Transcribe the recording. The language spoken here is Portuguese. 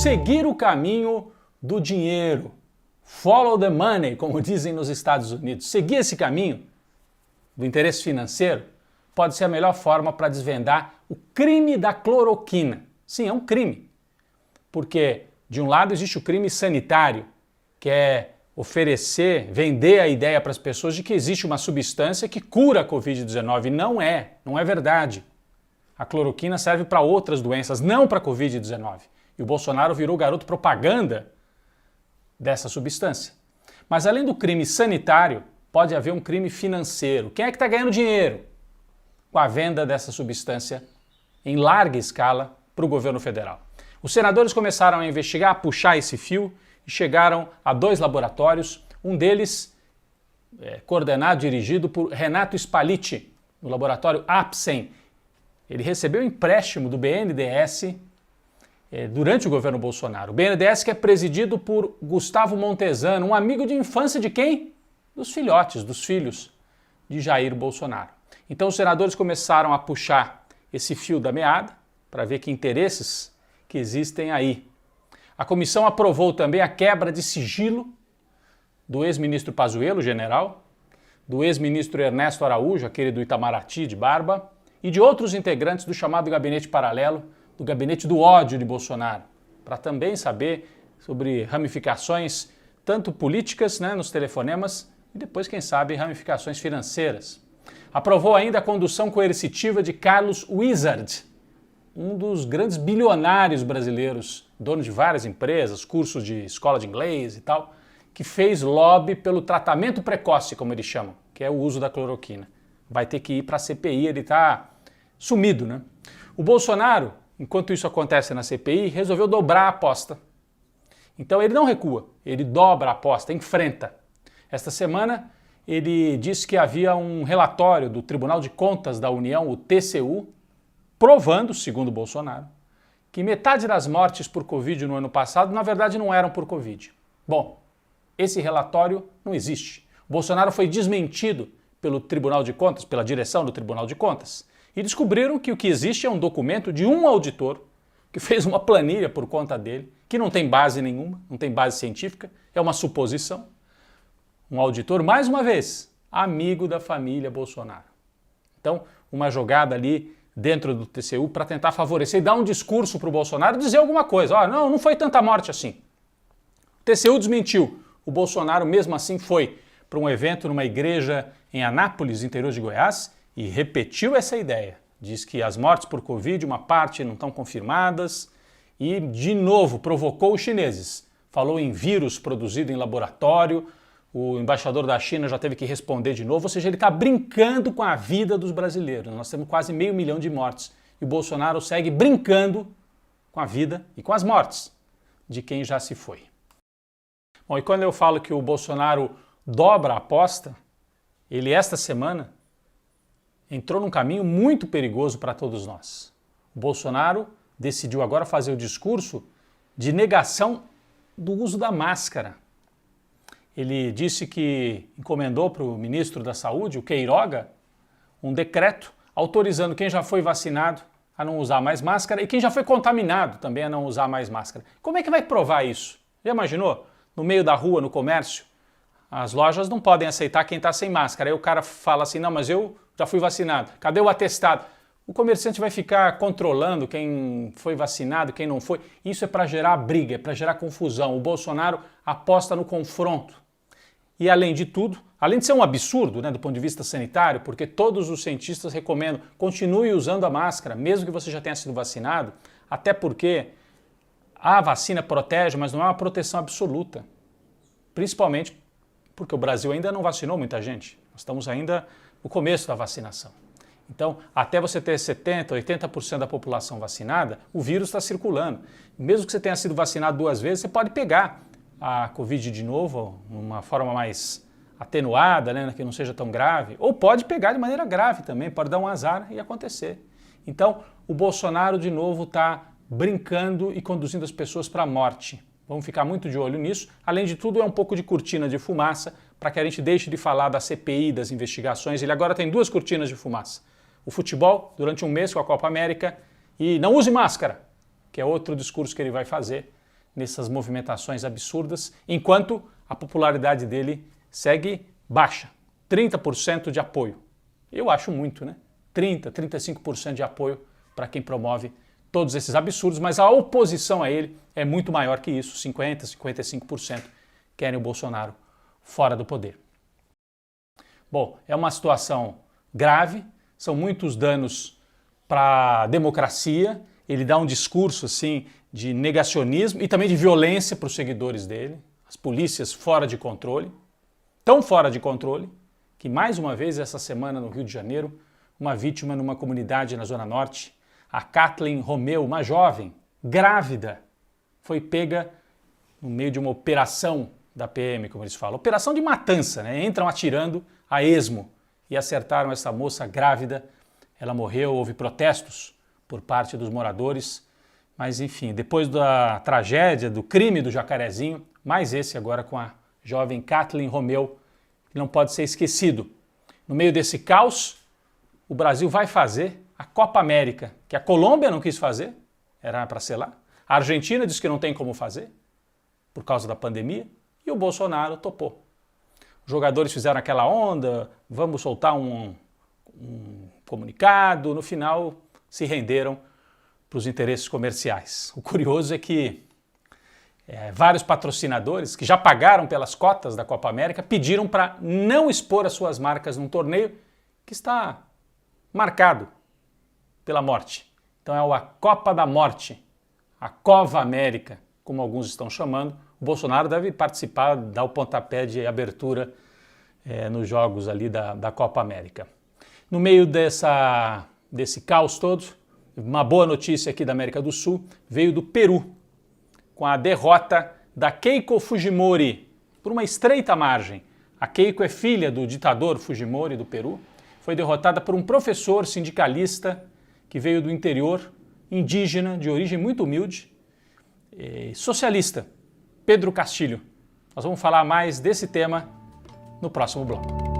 seguir o caminho do dinheiro. Follow the money, como dizem nos Estados Unidos. Seguir esse caminho do interesse financeiro pode ser a melhor forma para desvendar o crime da cloroquina. Sim, é um crime. Porque, de um lado, existe o crime sanitário, que é oferecer, vender a ideia para as pessoas de que existe uma substância que cura a Covid-19. Não é verdade. A cloroquina serve para outras doenças, não para a Covid-19. E o Bolsonaro virou garoto propaganda dessa substância. Mas além do crime sanitário, pode haver um crime financeiro. Quem é que está ganhando dinheiro com a venda dessa substância em larga escala para o governo federal? Os senadores começaram a investigar, a puxar esse fio e chegaram a 2 laboratórios, um deles coordenado, dirigido por Renato Spalletti, no laboratório Apsen. Ele recebeu empréstimo do BNDES durante o governo Bolsonaro. O BNDES que é presidido por Gustavo Montesano, um amigo de infância de quem? Dos filhotes, dos filhos de Jair Bolsonaro. Então os senadores começaram a puxar esse fio da meada para ver que interesses que existem aí. A comissão aprovou também a quebra de sigilo do ex-ministro Pazuello, general, do ex-ministro Ernesto Araújo, aquele do Itamaraty de barba, e de outros integrantes do chamado gabinete paralelo, do gabinete do ódio de Bolsonaro, para também saber sobre ramificações tanto políticas, nos telefonemas, e depois, quem sabe, ramificações financeiras. Aprovou ainda a condução coercitiva de Carlos Wizard, um dos grandes bilionários brasileiros, dono de várias empresas, cursos de escola de inglês e tal, que fez lobby pelo tratamento precoce, como eles chamam, que é o uso da cloroquina. Vai ter que ir para a CPI, ele está sumido, né? O Bolsonaro, enquanto isso acontece na CPI, resolveu dobrar a aposta. Então ele não recua, ele dobra a aposta, enfrenta. Esta semana ele disse que havia um relatório do Tribunal de Contas da União, o TCU, provando, segundo o Bolsonaro, que metade das mortes por Covid no ano passado, na verdade, não eram por Covid. Bom, esse relatório não existe. O Bolsonaro foi desmentido pelo Tribunal de Contas, pela direção do Tribunal de Contas, e descobriram que o que existe é um documento de um auditor que fez uma planilha por conta dele, que não tem base nenhuma, não tem base científica, é uma suposição. Um auditor, mais uma vez, amigo da família Bolsonaro. Então, uma jogada ali dentro do TCU para tentar favorecer e dar um discurso para o Bolsonaro, dizer alguma coisa. Não foi tanta morte assim. O TCU desmentiu. O Bolsonaro, mesmo assim, foi para um evento numa igreja em Anápolis, interior de Goiás, e repetiu essa ideia. Diz que as mortes por Covid, uma parte não estão confirmadas, e, de novo, provocou os chineses. Falou em vírus produzido em laboratório, o embaixador da China já teve que responder de novo, ou seja, ele está brincando com a vida dos brasileiros. Nós temos quase 500 mil de mortes e o Bolsonaro segue brincando com a vida e com as mortes de quem já se foi. Bom, e quando eu falo que o Bolsonaro dobra a aposta, ele esta semana entrou num caminho muito perigoso para todos nós. O Bolsonaro decidiu agora fazer o discurso de negação do uso da máscara. Ele disse que encomendou para o ministro da Saúde, o Queiroga, um decreto autorizando quem já foi vacinado a não usar mais máscara e quem já foi contaminado também a não usar mais máscara. Como é que vai provar isso? Já imaginou? No meio da rua, no comércio, as lojas não podem aceitar quem está sem máscara. Aí o cara fala assim, não, mas eu já fui vacinado. Cadê o atestado? O comerciante vai ficar controlando quem foi vacinado, quem não foi. Isso é para gerar briga, é para gerar confusão. O Bolsonaro aposta no confronto. E além de tudo, além de ser um absurdo, do ponto de vista sanitário, porque todos os cientistas recomendam continue usando a máscara, mesmo que você já tenha sido vacinado, até porque a vacina protege, mas não é uma proteção absoluta. Principalmente porque o Brasil ainda não vacinou muita gente. Nós estamos ainda no começo da vacinação. Então, até você ter 70%, 80% da população vacinada, o vírus está circulando. Mesmo que você tenha sido vacinado 2 vezes, você pode pegar a Covid de novo, de uma forma mais atenuada, que não seja tão grave, ou pode pegar de maneira grave também, pode dar um azar e acontecer. Então, o Bolsonaro de novo está brincando e conduzindo as pessoas para a morte. Vamos ficar muito de olho nisso. Além de tudo, é um pouco de cortina de fumaça para que a gente deixe de falar da CPI, das investigações. Ele agora tem 2 cortinas de fumaça. O futebol, durante um mês com a Copa América, e não use máscara, que é outro discurso que ele vai fazer nessas movimentações absurdas, enquanto a popularidade dele segue baixa, 30% de apoio. Eu acho muito, né? 35% de apoio para quem promove todos esses absurdos, mas a oposição a ele é muito maior que isso, 55% querem o Bolsonaro fora do poder. Bom, é uma situação grave, são muitos danos para a democracia, ele dá um discurso assim de negacionismo e também de violência para os seguidores dele, as polícias fora de controle, tão fora de controle, que mais uma vez essa semana no Rio de Janeiro, uma vítima numa comunidade na Zona Norte, a Kathleen Romeu, uma jovem, grávida, foi pega no meio de uma operação da PM, como eles falam, operação de matança, né? Entram atirando a esmo e acertaram essa moça grávida, ela morreu, houve protestos por parte dos moradores, mas enfim, depois da tragédia, do crime do Jacarezinho, mais esse agora com a jovem Kathleen Romeu, que não pode ser esquecido. No meio desse caos, o Brasil vai fazer a Copa América, que a Colômbia não quis fazer, era para ser lá. A Argentina disse que não tem como fazer, por causa da pandemia, e o Bolsonaro topou. Os jogadores fizeram aquela onda, vamos soltar um comunicado, no final se renderam para os interesses comerciais. O curioso é que vários patrocinadores que já pagaram pelas cotas da Copa América pediram para não expor as suas marcas num torneio que está marcado pela morte. Então é a Copa da Morte, a Cova América, como alguns estão chamando. O Bolsonaro deve participar, dar o pontapé de abertura nos jogos ali da Copa América. No meio desse caos todo, uma boa notícia aqui da América do Sul veio do Peru, com a derrota da Keiko Fujimori por uma estreita margem. A Keiko é filha do ditador Fujimori do Peru, foi derrotada por um professor sindicalista que veio do interior, indígena, de origem muito humilde, socialista, Pedro Castilho. Nós vamos falar mais desse tema no próximo bloco.